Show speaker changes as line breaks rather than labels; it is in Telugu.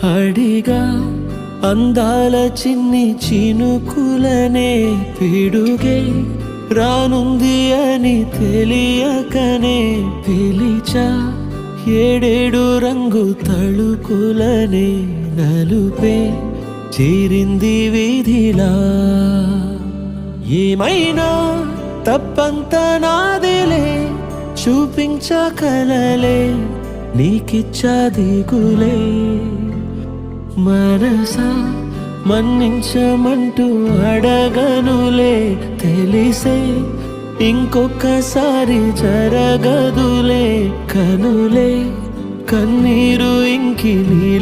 అడిగా అందాల చిన్ని చినుకులనే పిడుగే రానుంది అని తెలియకనే పిలిచా ఏడేడు రంగు తళుకులనే నలుపే చేరింది వీధిలా ఏమైనా తప్పంత నాదిలే చూపించకలలే నీకిచ్చా దిగులే మనసా మన్నించమంటూ అడగనులే తెలిసే ఇంకొకసారి జరగదులే కనులే కన్నీరు ఇంకి నీలి